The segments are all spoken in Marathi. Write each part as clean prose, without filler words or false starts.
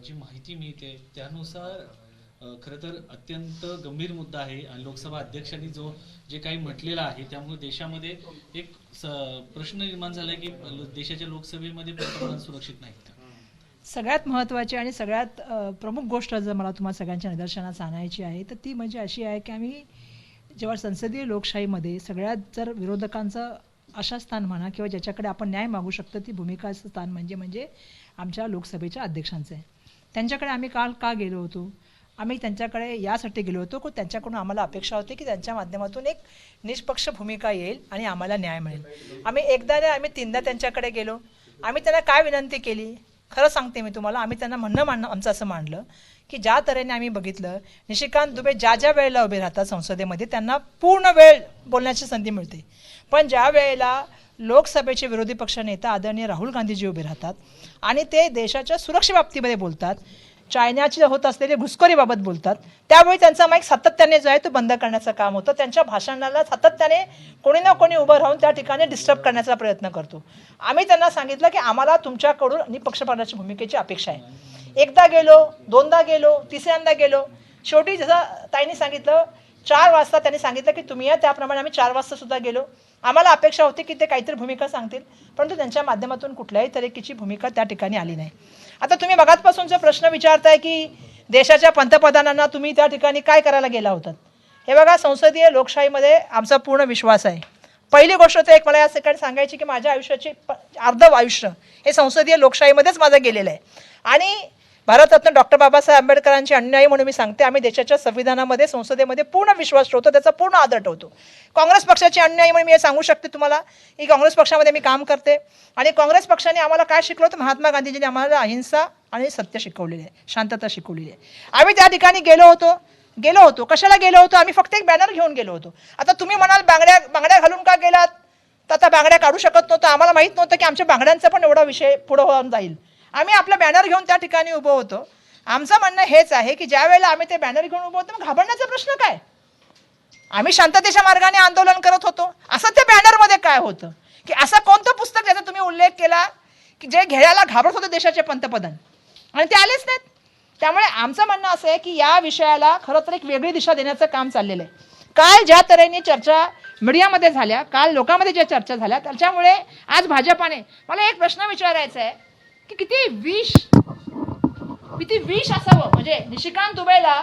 जी माहिती मिळते त्यानुसार खरं तर अत्यंत गंभीर मुद्दा आहे आणि लोकसभा अध्यक्षांनी जे काही म्हटलेलं आहे त्यामुळे देशामध्ये एक प्रश्न निर्माण झाला की देशाच्या लोकसभेमध्ये पंतप्रधान सुरक्षित नाहीत. सगळ्यात महत्त्वाची आणि सगळ्यात प्रमुख गोष्ट जर मला तुम्हाला सगळ्यांच्या निदर्शनास आणायची आहे तर ती म्हणजे अशी आहे की आम्ही जेव्हा संसदीय लोकशाहीमध्ये सगळ्यात जर विरोधकांचं अशा स्थान म्हणा किंवा ज्याच्याकडे आपण न्याय मागू शकतो ती भूमिकाचं स्थान म्हणजे आमच्या लोकसभेच्या अध्यक्षांचं आहे. त्यांच्याकडे आम्ही काल का गेलो होतो? आम्ही त्यांच्याकडे यासाठी गेलो होतो की त्यांच्याकडून आम्हाला अपेक्षा होती की त्यांच्या माध्यमातून एक निष्पक्ष भूमिका येईल आणि आम्हाला न्याय मिळेल. आम्ही एकदा नाही आम्ही तीनदा त्यांच्याकडे गेलो. आम्ही त्यांना काय विनंती केली? खरं सांगते मी तुम्हाला, आम्ही त्यांना म्हणणं आमचं असं मांडलं की ज्या तऱ्हेने आम्ही बघितलं निशिकांत दुबे ज्या वेळेला उभे राहतात संसदेमध्ये त्यांना पूर्ण वेळ बोलण्याची संधी मिळते, पण ज्या वेळेला लोकसभेचे विरोधी पक्ष नेता आदरणीय राहुल गांधीजी उभे राहतात आणि ते देशाच्या सुरक्षेबाबतीमध्ये बोलतात, चायनाची होत असलेली घुसखोरीबाबत बोलतात, त्यावेळी त्यांचा माईक सातत्याने जो आहे तो बंद करण्याचं काम होतं. त्यांच्या भाषणाला सातत्याने कोणी ना कोणी उभं राहून त्या ठिकाणी डिस्टर्ब करण्याचा प्रयत्न करतो. आम्ही त्यांना सांगितलं की आम्हाला तुमच्याकडून निपक्षपाताची भूमिकेची अपेक्षा आहे. एकदा गेलो, दोनदा गेलो, तिसऱ्यांदा गेलो, शेवटी जसं ताईंनी सांगितलं 4 वाजता त्यांनी सांगितलं की तुम्ही या, त्याप्रमाणे आम्ही 4 वाजता सुद्धा गेलो. आम्हाला अपेक्षा होती की ते काहीतरी भूमिका सांगतील, परंतु त्यांच्या माध्यमातून कुठल्याही तऱ्हेची भूमिका त्या ठिकाणी आली नाही. आता तुम्ही मगाचपासून जो प्रश्न विचारताय की देशाच्या पंतप्रधानांना तुम्ही त्या ठिकाणी काय करायला गेला होतात, हे बघा संसदीय लोकशाहीमध्ये आमचा पूर्ण विश्वास आहे. पहिली गोष्ट तर एक मला या ठिकाणी सांगायची की माझ्या आयुष्याचे अर्ध आयुष्य हे संसदीय लोकशाहीमध्येच माझं गेलेलं आहे आणि भारतरत्न डॉक्टर बाबासाहेब आंबेडकरांचे अनुयायी म्हणून मी सांगते, आम्ही देशाच्या संविधानामध्ये संसदेमध्ये पूर्ण विश्वास ठेवतो, त्याचा पूर्ण आदर ठेवतो. काँग्रेस पक्षाचे अनुयायी म्हणून मी हे सांगू शकते तुम्हाला की काँग्रेस पक्षामध्ये मी काम करते आणि काँग्रेस पक्षाने आम्हाला काय शिकवलं तर महात्मा गांधीजींनी आम्हाला अहिंसा आणि सत्य शिकवलेले आहे, शांतता शिकवलेली आहे. आम्ही त्या ठिकाणी गेलो होतो. कशाला गेलो होतो? आम्ही फक्त एक बॅनर घेऊन गेलो होतो. आता तुम्ही म्हणाल बांगड्या घालून का गेलात? तर आता बांगड्या काढू शकत नव्हतं, आम्हाला माहीत नव्हतं की आमच्या बांगड्यांचा पण एवढा विषय पुढं होऊन जाईल. आम्ही आपला बॅनर घेऊन त्या ठिकाणी उभं होतो. आमचं म्हणणं हेच आहे की ज्या वेळेला आम्ही ते बॅनर घेऊन उभं होतो मग घाबरण्याचा प्रश्न काय? आम्ही शांततेच्या मार्गाने आंदोलन करत होतो. असं त्या बॅनरमध्ये काय होतं की असं कोणतं पुस्तक ज्याचा तुम्ही उल्लेख केला की जे घ्यायला घाबरत होते देशाचे पंतप्रधान आणि ते आलेच नाहीत? त्यामुळे आमचं म्हणणं असं आहे की या विषयाला खरं तर एक वेगळी दिशा देण्याचं काम चाललेलं आहे. काल ज्या तऱ्हेने चर्चा मीडियामध्ये झाल्या, काल लोकांमध्ये ज्या चर्चा झाल्या, त्याच्यामुळे आज भाजपाने मला एक प्रश्न विचारायचा आहे की किती विष असावं. म्हणजे निशिकांत दुबेला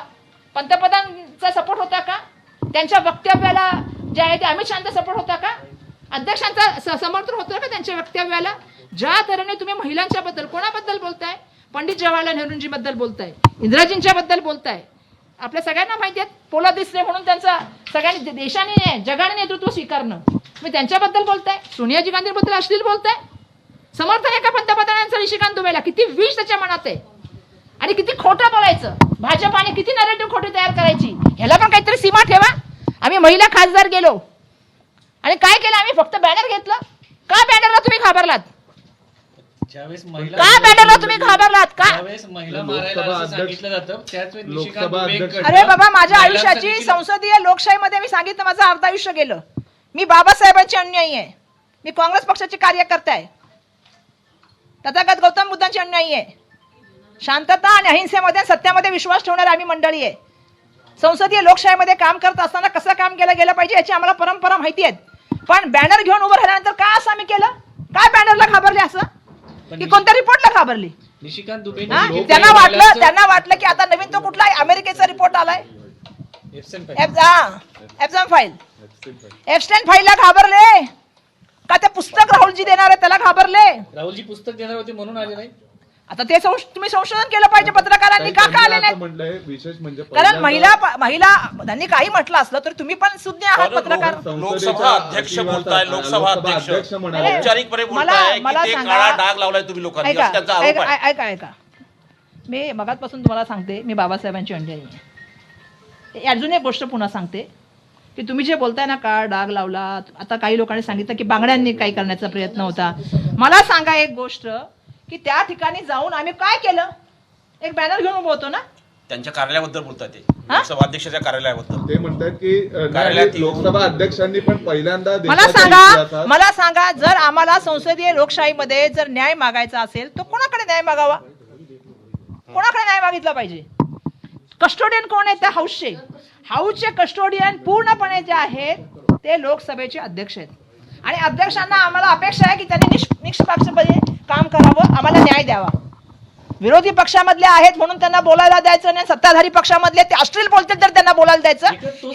पंतप्रधानचा सपोर्ट होता का? त्यांच्या वक्तव्याला जे आहे ते अमित शहाचा सपोर्ट होता का? अध्यक्षांचा समर्थन होतं का त्यांच्या वक्तव्याला? ज्या तऱ्हेने तुम्ही महिलांच्या बद्दल कोणाबद्दल बोलताय? पंडित जवाहरलाल नेहरूंजी बद्दल बोलताय, इंदिराजींच्या बद्दल बोलताय. आपल्या सगळ्यांना माहिती आहे पोला दिसले म्हणून त्यांचा सगळ्यांनी देशाने जगाने नेतृत्व स्वीकारणं. तुम्ही त्यांच्याबद्दल बोलताय, सोनियाजी गांधींबद्दल अश्लील बोलताय. समर्थन आहे का पंतप्रधानांचं निशिकांत दुबेला? किती विष त्याच्या मनात आहे आणि किती खोटं बोलायचं. भाजपाने किती नरेटिव्ह खोटी तयार करायची, ह्याला पण काहीतरी सीमा ठेवा. आम्ही महिला खासदार गेलो आणि काय केलं? आम्ही फक्त बॅनर घेतलं. का बॅनरला तुम्ही घाबरलात? का बॅनरला तुम्ही घाबरलात का? अरे बाबा, माझ्या आयुष्याची संसदीय लोकशाहीमध्ये मी सांगितलं माझं अर्ध आयुष्य गेलं. मी बाबासाहेबांची अनुयायी आहे, मी काँग्रेस पक्षाची कार्यकर्ता आहे, तथागत गौतम बुद्धांची अनुयायी आहे. शांतता आणि अहिंसेमध्ये सत्यामध्ये विश्वास ठेवणारी आम्ही मंडळी आहे. संसदीय लोकशाहीमध्ये काम करत असताना कसं काम केलं गेलं पाहिजे याची आम्हाला परंपरा माहिती आहेत. पण बॅनर घेऊन उभं राहिल्यानंतर काय असं आम्ही केलं? काय बॅनरला घाबरले असं की कोणत्या रिपोर्टला घाबरली? निशिकांत दुबे त्यांना वाटलं की आता नवीन तो कुठला अमेरिकेचा रिपोर्ट आलाय एप्स्टाईन फाईलला घाबरले का? ते पुस्तक राहुलजी देणार आहे त्याला घाबरले? राहुलजी पुस्तक देणार होते म्हणून आले नाही. आता ते तुम्ही संशोधन केलं पाहिजे पत्रकारांनी, का आले नाही? विशेष म्हणजे कारण महिला त्यांनी काही म्हटलं असलं तर तुम्ही पण सुज्ञ आहात पत्रकार. लोकसभा अध्यक्ष बोलताय, लोकसभा अध्यक्ष औपचारिकपणे बोलताय की ते काळा डाग लावलाय तुम्ही लोकांनी, त्याचा आरोप आहे. ऐका, मी मगाचपासून तुम्हाला सांगते मी बाबासाहेबांची अनुयायी आहे. अजून एक गोष्ट पुन्हा सांगते की तुम्ही जे बोलताय ना काळा डाग लावला, आता काही लोकांनी सांगितलं की बांगड्यांनी काही करण्याचा प्रयत्न होता. मला सांगा एक गोष्ट की त्या ठिकाणी जाऊन आम्ही काय केलं? एक बॅनर घेऊन उभं होतो ना. त्यांच्या कार्यालयाबद्दल बोलतात ते, लोकसभा अध्यक्षाच्या कार्यालयाबद्दल ते म्हणतात की लोकसभा अध्यक्षांनी पण पहिल्यांदा मला सांगा जर आम्हाला संसदीय लोकशाहीमध्ये जर न्याय मागायचा असेल तर कोणाकडे न्याय मागावा? कोणाकडे मागितला पाहिजे. कस्टोडियन कोण आहे त्या हाऊसचे कस्टोडियन पूर्णपणे जे आहेत ते लोकसभेचे अध्यक्ष आहेत. आणि अध्यक्षांना आम्हाला अपेक्षा आहे की त्यांनी निष्पक्षपणे काम करावं, आम्हाला न्याय द्यावा. विरोधी पक्षामधले आहेत म्हणून त्यांना बोलायला द्यायचं नाही, सत्ताधारी पक्षामधले ते अश्लील बोलतील तर त्यांना बोलायला द्यायचं,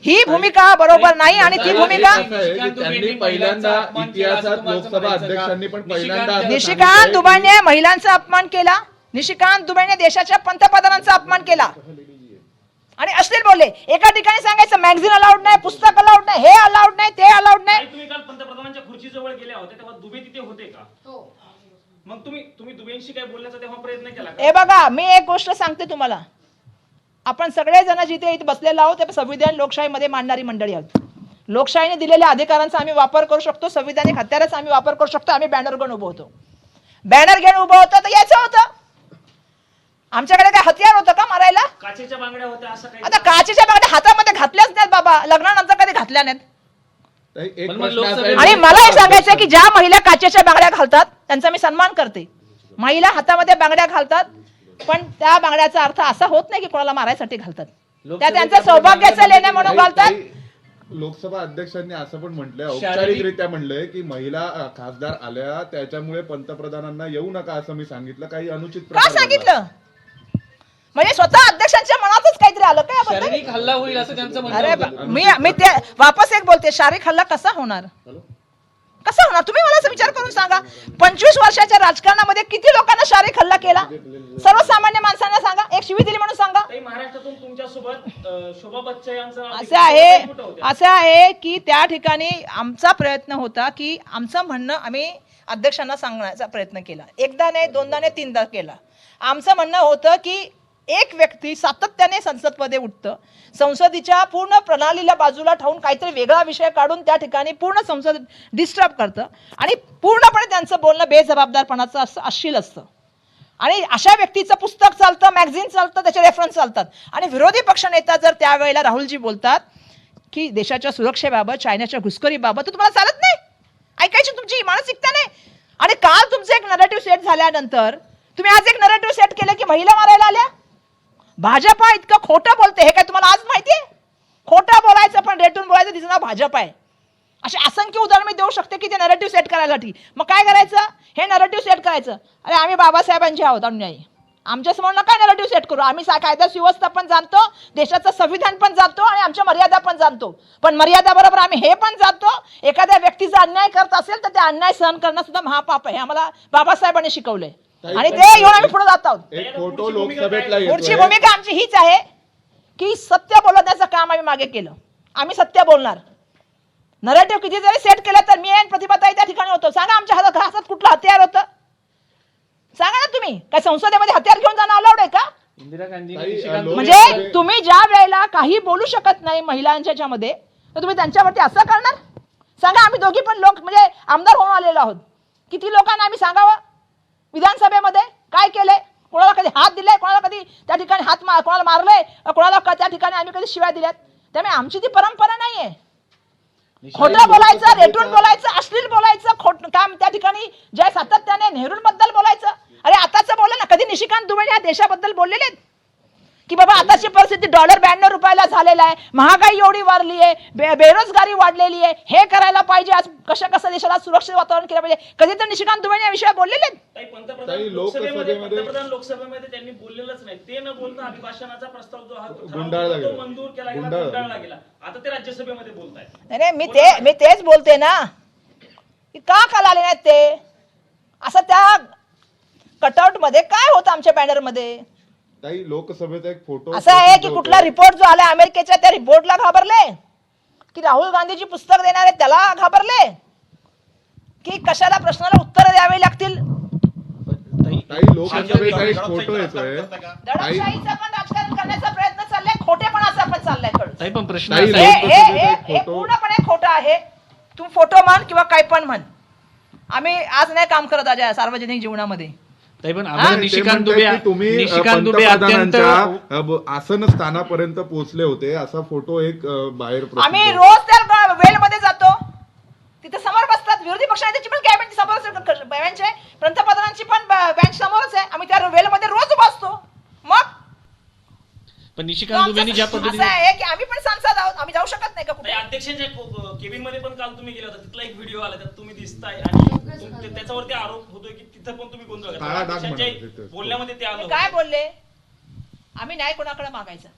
ही भूमिका बरोबर नाही. आणि ती भूमिका त्यांनी पहिल्यांदा इतिहासात लोकसभा अध्यक्षांनी पण पहिल्यांदा निशिकांत दुबेने महिलांचा अपमान केला, निशिकांत दुबेने देशाच्या पंतप्रधानांचा अपमान केला आणि अश्लील बोलले. एका ठिकाणी सांगायचं मॅगझिन अलाउड नाही, पुस्तक अलाउड नाही, हे अलाउड नाही, ते अलाउड नाही. तुम्ही काल पंतप्रधानांच्या खुर्चीजवळ गेल्या होत्या तेव्हा दुबे तिथे होते का? मग तुम्ही दुबेंशी काय बोलण्याचा तेव्हा प्रयत्न केला का? हे बघा, मी एक गोष्ट सांगते तुम्हाला, आपण सगळेजण जिथे इथे बसलेलो आहोत ते संविधान लोकशाहीमध्ये मांडणारी मंडळी आहोत. लोकशाहीने दिलेल्या अधिकारांचा आम्ही वापर करू शकतो, संविधानिक हत्याराचा आम्ही वापर करू शकतो. आम्ही बॅनर घेऊन उभं होतो, बॅनर घेऊन उभं होतं तर यायचं होतं. आमच्याकडे काय हत्यार होतं का मारायला? काचेच्या बांगड्या होत्या असं काही? आता काचेच्या बांगड्या हातामध्ये घातल्याच नाहीत बाबा, लग्नानंतर कधी घातल्या नाहीत. एक पण मग प्रश्न लोकसभेत- असा आहे- आणि मला हे सांगायचं की ज्या महिला काचेच्या बांगड्या घालतात त्यांचा मी सन्मान करते. महिला हातामध्ये बांगड्या घालतात, पण त्या बांगड्याचा अर्थ असा होत नाही की कोणाला मारायसाठी घालतात. त्या त्यांचं सौभाग्याचं लेणं म्हणून घालतात. लोकसभा अध्यक्षांनी असं पण म्हटलंय, औपचारिकरित्या म्हणलंय की महिला खासदार आल्या त्याच्यामुळे पंतप्रधानांना येऊ नका असं मी सांगितलं. काही अनुचित का प्रकार घडला. सांगितलं? म्हणजे स्वतः अध्यक्षांच्या मनातच काहीतरी आलं काय याबद्दल? शारीरिक हल्ला होईल असं त्यांचं म्हणणं अरे होतं. मी ते वापस एक बोलते, शारीरिक हल्ला कसा होणार? कसा होणार? तुम्ही मला विचार करून सांगा. 25 वर्षाच्या राजकारणामध्ये किती लोकांना शारीरिक हल्ला केला? सर्वसामान्य माणसांना सांगा, एक शिवी दिली म्हणून सांगा. काही महाराष्ट्रातून तुमच्यासोबत शोभा बच्चे यांचा असं आहे की त्या ठिकाणी आमचा प्रयत्न होता की आमचं म्हणणं आम्ही अध्यक्षांना सांगण्याचा प्रयत्न केला. एकदा नाही, दोनदा नाही, तीनदा केला. आमचं म्हणणं होतं की एक व्यक्ती सातत्याने संसदमध्ये उठतं, संसदेच्या पूर्ण प्रणालीला बाजूला ठेवून काहीतरी वेगळा विषय काढून त्या ठिकाणी पूर्ण संसद डिस्टर्ब करतं आणि पूर्णपणे त्यांचं बोलणं बेजबाबदारपणाचं असं अश्लील असतं. आणि अशा व्यक्तीचं पुस्तक चालतं, मॅगझिन चालतं, त्याचे रेफरन्स चालतात. आणि विरोधी पक्षनेता जर त्यावेळेला राहुलजी बोलतात की देशाच्या सुरक्षेबाबत, चायनाच्या घुसखोरीबाबत, तर तुम्हाला चालत नाही, ऐकायची तुमची मानसिकता नाही. आणि काल तुमचं एक नरेटिव्ह सेट झाल्यानंतर तुम्ही आज एक नरेटिव्ह सेट केलं की महिला मारायला आल्या. भाजपा इतकं खोटं बोलते हे काय तुम्हाला आज माहितीये? खोटं बोलायचं पण रेटून बोलायचं, तिचं नाव भाजप आहे. असे असंख्य उदाहरण मी देऊ शकते की ते नरेटिव्ह सेट करायसाठी. मग काय करायचं? हे नरेटिव्ह सेट करायचं, अरे आम्ही बाबासाहेबांचे आहोत अनुयायी, आमच्या समोर काय नरेटिव्ह सेट करू, आम्ही कायदा सुव्यवस्था पण जाणतो, देशाचं संविधान पण जाणतो आणि आमच्या मर्यादा पण जाणतो. पण मर्यादा बरोबर आम्ही हे पण जाणतो, एखाद्या व्यक्तीचा अन्याय करत असेल तर ते अन्याय सहन करणं सुद्धा महापाप आहे. हे आम्हाला बाबासाहेबांनी शिकवलंय आणि ते घेऊन आम्ही पुढे जात आहोत. एक फोटो लोकसभेतला पुढची येतोय. भूमिका आमची हीच आहे की सत्य बोलण्याचं काम आम्ही मागे केलं. आम्ही सत्य बोलणार. नरेटिव्ह किती जरी सेट केलं तर मी आणि प्रतिभाताई त्या ठिकाणी होतो. सांगा आमच्या हातात कुठलं हत्यार होतं? सांगा ना तुम्ही. काय संसदेमध्ये हत्यार घेऊन जाणं अलाउड आहे का? इंदिरा गांधी म्हणजे तुम्ही ज्या वेळेला काही बोलू शकत नाही महिलांच्या मध्ये, तर तुम्ही त्यांच्यावरती असं करणार? सांगा. आम्ही दोघी पण लोक म्हणजे आमदार होऊन आलेलो आहोत. किती लोकांना आम्ही सांगावं विधानसभेमध्ये काय केलंय, कोणाला कधी हात दिलाय, कोणाला कधी त्या ठिकाणी कोणाला मारलंय, कोणाला त्या ठिकाणी आम्ही कधी शिव्या दिल्यात. त्यामुळे आमची ती परंपरा नाहीये. खोटं बोलायचं, रेटून बोलायचं, अश्लील बोलायचं, काम त्या ठिकाणी जय सातत्याने नेहरूंबद्दल बोलायचं. अरे आताच बोला ना, कधी निशिकांत दुबे या देशाबद्दल बोललेले आहेत की बाबा आताची परिस्थिती डॉलर 92 रुपयाला झालेला आहे, महागाई एवढी वाढली आहे, बेरोजगारी वाढलेली आहे, हे करायला पाहिजे, आज कसं देशाला सुरक्षित वातावरण केलं पाहिजे. कधी तर निशिकांत दुबे या विषयावर बोललेले आहेत? पंतप्रधान लोकसभेमध्ये त्यांनी बोललेलंच नाही. ते न बोलता अभिभाषणाचा प्रस्ताव जो हा तो मंजूर केला गेला, गुंडाळला गेला. आता ते राज्यसभेमध्ये बोलतायत. नाही, मी तेच बोलते ना की का आले नाहीत ते. असं त्या कटआउट मध्ये काय होतं आमच्या बॅनर मध्ये? लोकसभेचा एक फोटो असं आहे की कुठला रिपोर्ट जो आला अमेरिकेच्या त्या रिपोर्टला घाबरले, की राहुल गांधीची पुस्तक देणार आहे त्याला घाबरले, की कशाला प्रश्नाला उत्तर द्यावी लागतील. लोकसभेचा एक फोटो येतोय. दडपशाहीचं पण राजकारण करण्याचा प्रयत्न चाललाय, खोटेपणाचा पण चाललाय. ताई पण प्रश्न ताई, असा आहे- हे पूर्णपणे खोटं आहे. तू फोटो म्हण किंवा काय पण म्हण, आम्ही आज नाही काम करत आज सार्वजनिक जीवनामध्ये. ताई पण आम्हाला निशिकांत दुबे तुम्ही अत्यंत आसन स्थानापर्यंत पोहोचले होते असा फोटो एक बाहेर आम्ही रोज त्या वेलमध्ये जातो, तिथे समोर बसतात विरोधी पक्षाची पण कॅबिनेट समोर बेंच आहे, पंतप्रधानांची पण बेंच समोरच आहे. आम्ही त्या वेलमध्ये रोज उभा असतो. पण निशिकांत दुबेंनी ज्या असं पद्धतीने आहे की आम्ही पण सांसद आहोत, आम्ही जाऊ शकत नाही का कुठे? नाही, अध्यक्षांच्या केबिन मध्ये पण काल तुम्ही गेला होता, तिथला एक व्हिडिओ आला, त्यात तुम्ही दिसताय आणि त्याच्यावरती आरोप होतोय की तिथं पण तुम्ही गोंधळ काळा डाग घातला. अध्यक्षांच्या म्हणाले. बोलण्यामध्ये ते आलं मी काय बोलले? आम्ही न्याय कोणाकडे मागायचा?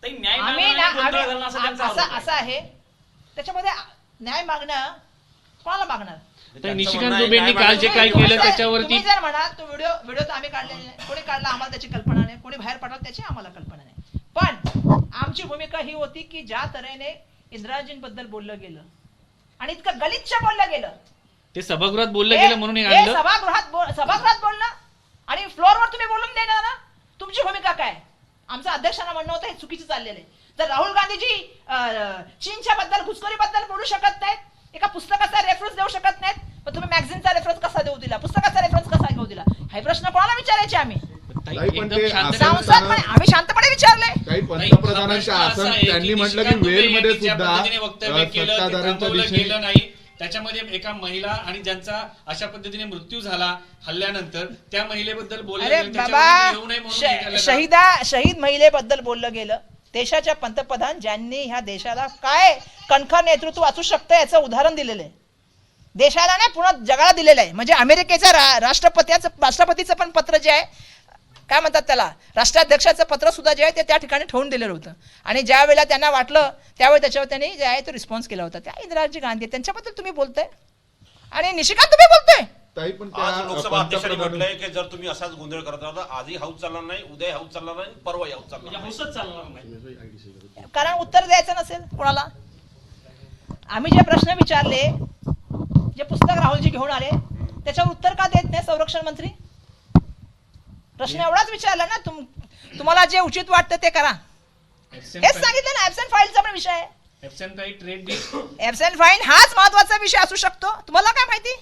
ताई, न्याय आम्ही मागणं आणि गोंधळ घालणं आम्ही असा त्यांचा आरोप आहे. असं आहे त्याच्यामध्ये न्याय मागणं कोणाला मागणार? तर निशिकांत दुबेंनी काल जे काय केलं त्याच्यावरती तुम्ही जर म्हणाल तो व्हिडिओ तर आम्ही काढलेला नाही, कोणी काढला आम्हाला त्याची कल्पना नाही, कोणी बाहेर पडला त्याची आम्हाला कल्पना नाही. पण आमची भूमिका ही होती की ज्या तऱ्हेने इंदिराजींबद्दल बोललं गेलं आणि इतकं गलिच्छ बोललं गेलं, ते सभागृहात बोललं गेलं म्हणून हे हे आणलं. सभागृहात बोलणं आणि फ्लोअरवर तुम्ही बोलून देणार ना, तुमची भूमिका काय? आमचं अध्यक्षांना म्हणणं होतं हे चुकीचं चाललेलं आहे. जर राहुल गांधीजी चीनच्या बद्दल घुसखोरीबद्दल बोलू शकत नाहीत, एका पुस्तकाचा रेफरन्स देऊ शकत नाहीत, पण तुम्ही मॅगझिनचा रेफरन्स कसा देऊ दिला, पुस्तकाचा रेफरन्स कसा घेऊ दिला? हे प्रश्न कोणाला विचारायचे आम्ही? ताई, ताई, पण एकदम ते शांत- असं- संसदपणे आम्ही शांतपणे विचारले. काही नाही, पंतप्रधानांच्या प्रश्न असा आसन आहे त्यांनी की म्हटलं की निशिकांत दुबे वेलमध्ये यांनी ज्या सुद्धा पद्धतीने वक्तव्य केलं ते सत्ताधाऱ्यांच्या थांबवलं दिशेने गेलं नाही. त्याच्यामध्ये एका महिला आणि ज्यांचा अशा पद्धतीने मृत्यू झाला हल्ल्यानंतर त्या महिलेबद्दल बोललं अरे गेलं, त्याच्यावरती येऊ नये बाबा, म्हणून हे केलं का? शहीद महिलेबद्दल बोललं गेलं. देशाच्या पंतप्रधान ज्यांनी ह्या देशाला काय कणखर नेतृत्व असू शकतं याचं उदाहरण दिलेलं आहे. देशाला नाही पुन्हा जगाला दिलेलं आहे. म्हणजे अमेरिकेच्या राष्ट्रपतीचं पण पत्र जे आहे, काय म्हणतात त्याला, राष्ट्राध्यक्षाचं पत्र सुद्धा जे आहे ते त्या ठिकाणी ठेवून दिलेलं होतं. आणि ज्या वेळेला त्यांना वाटलं त्यावेळी त्याच्यावर त्यांनी जे आहे तो रिस्पॉन्स केला होता. त्या इंदिराजी गांधी त्यांच्याबद्दल तुम्ही बोलताय आणि निशिकांत तुम्ही बोलतोय. ताई, पण आज त्या लोकसभा अध्यक्षांनी पंतप्रधान म्हटलंय की जर तुम्ही असाच गोंधळ करत राहिला तर आजही हाऊस चालणार नाही, उद्या हाऊस चालणार नाही, परवा हाऊस चालणार म्हणजे नाही. हौसच चालणार नाही. कारण उत्तर द्यायचं नसेल कोणाला. आम्ही जे प्रश्न विचारले, जे पुस्तक राहुलजी घेऊन आले, त्याच्यावर उत्तर का देत नाही संरक्षण मंत्री? प्रश्न एवढाच विचारला ना, तुम्हाला जे उचित वाटतं ते करा, हेच सांगितलं ना. ऍब्सेंट फाईलचा पण विषय आहे. Absent right trade deal absent file हाच महत्वाचा विषय असू शकतो. तुम्हाला काय माहिती?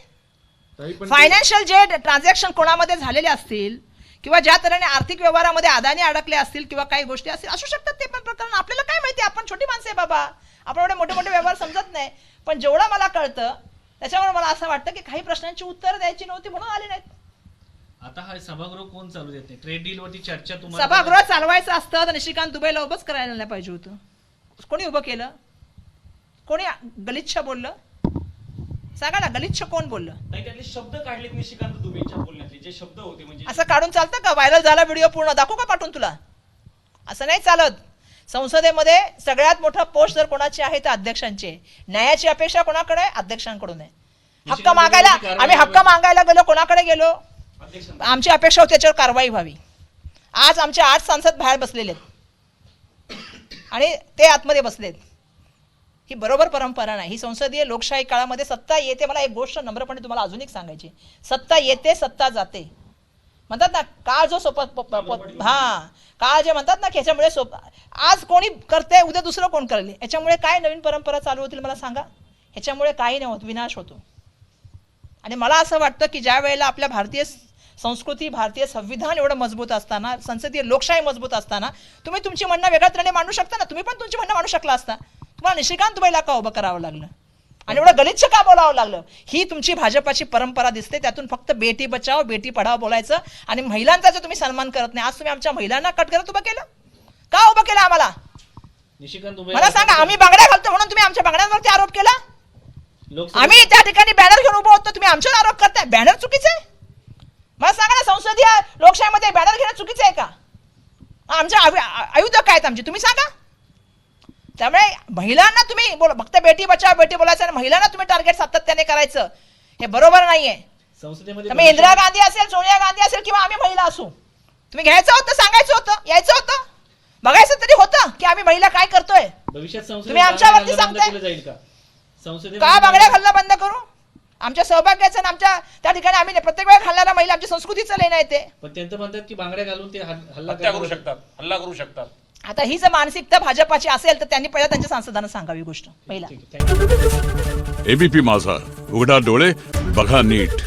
ताई, पण फायनान्शियल जे ट्रान्झॅक्शन कोणामध्ये झालेले असतील किंवा ज्या तऱ्हेने आर्थिक व्यवहारामध्ये अदानी अडकले असतील किंवा काही गोष्टी असतील असू शकतात, ते पण प्रकरण आपल्याला काय माहिती? आपण छोटी माणसं आहे बाबा, आपण एवढे मोठे मोठे व्यवहार समजत नाही. पण जेवढं मला कळतं त्याच्यामुळे मला असं वाटतं की काही प्रश्नांची उत्तर द्यायची नव्हती म्हणून आले नाहीत. आता हा सभागृह कोण चालू देत नाही? ट्रेड डील वरती चर्चा सभागृह चालवायचं असतं तर निशिकांत दुबईला उभंच करायला नाही पाहिजे होतं. कोणी उभं केलं? कोणी गलिच्छ बोललं? सांगा ना, गलिच्छ कोण बोललं? ताई, त्यातले शब्द काढलेत निशिकांत दुबेंच्या बोलण्यातले जे शब्द होते, म्हणजे असं काढून चालतं का? व्हायरल झाला व्हिडिओ पूर्ण, दाखवू का पाठवून तुला? असं नाही चालत. संसदेमध्ये सगळ्यात मोठा पोस्ट जर कोणाची आहे तर अध्यक्षांची आहे. न्यायाची अपेक्षा कोणाकडे आहे? अध्यक्षांकडून आहे. हक्क मागायला आम्ही हक्क मागायला गेलो, कोणाकडे गेलो? अध्यक्षांना आमची अपेक्षा होती त्याच्यावर कारवाई व्हावी. आज आमचे 8 सांसद बाहेर बसलेले आहेत आणि ते आतमध्ये बसलेत. ही बरोबर परंपरा नाही. ही संसदीय लोकशाही काळामध्ये सत्ता येते. मला एक गोष्ट नम्रपणे तुम्हाला अजून एक सांगायची, सत्ता येते सत्ता जाते म्हणतात ना. काळ जो काळ जे म्हणतात ना की ह्याच्यामुळे आज कोणी करते उद्या दुसरं कोण करेल, याच्यामुळे काय नवीन परंपरा चालू होतील मला सांगा? ह्याच्यामुळे काही नाही होत, विनाश होतो. आणि मला असं वाटतं की ज्या वेळेला आपल्या भारतीय संस्कृती, भारतीय संविधान एवढं मजबूत असताना, संसदीय लोकशाही मजबूत असताना तुम्ही तुमची म्हणणं वेगळ्या तऱ्हेने मांडू शकता ना. तुम्ही पण तुमची म्हणणं मांडू शकला असता. तुम्हाला निशिकांत दुबईला का उभं करावं लागलं आणि एवढं गलिच्छ का बोलावं लागलं? ही तुमची भाजपाची परंपरा दिसते. त्यातून फक्त बेटी बचाव बेटी पढाव बोलायचं आणि महिलांचा जो तुम्ही सन्मान करत नाही. आज तुम्ही आमच्या महिलांना कट करत उभं केलं का? उभं केलं आम्हाला निशिकांत दुबे मला सांगा. आम्ही बांगड्या घालतो म्हणून तुम्ही आमच्या बांगड्यांवरती आरोप केला? लोकसभा आम्ही त्या ठिकाणी बॅनर घेऊन उभं होतो, तुम्ही आमच्यावर आरोप करताय. बॅनर चुकीचं आहे? मला सांगा ना, संसदीय लोकशाहीमध्ये बॅनर घेणं चुकीचं आहे का? आमच्या आयुध काय आहेत आमचे, तुम्ही सांगा. त्यामुळे महिलांना तुम्ही फक्त बेटी बचाव बेटी बोलायचं आणि महिलांना तुम्ही टार्गेट सातत्याने करायचं, हे बरोबर नाहीये. संसदेमध्ये तुम्ही इंदिरा गांधी असेल, सोनिया गांधी असेल किंवा आम्ही महिला असू, तुम्ही घ्यायचं होतं, सांगायचं होतं, यायचं होतं, बघायचं तरी होतं की आम्ही महिला काय करतोय. भविष्यात तुम्ही आमच्यावरती सांगताय का बांगड्या घालणं बंद करू? आमच्या सौभाग्याचं आणि आमच्या त्या ठिकाणी आम्ही प्रत्येक वेळा घालणारा महिला आमच्या संस्कृतीचं लेणं येते. पण त्यांचं म्हणतात की बांगड्या घालून ते हल्ला हत्या करू शकतात, हल्ला करू शकतात. आता ही जर मानसिकता भाजपाची असेल तर त्यांनी पहिला त्यांच्या सांसदांना सांगावी गोष्ट पहिला. एबीपी माझा, उघडा डोळे बघा नीट.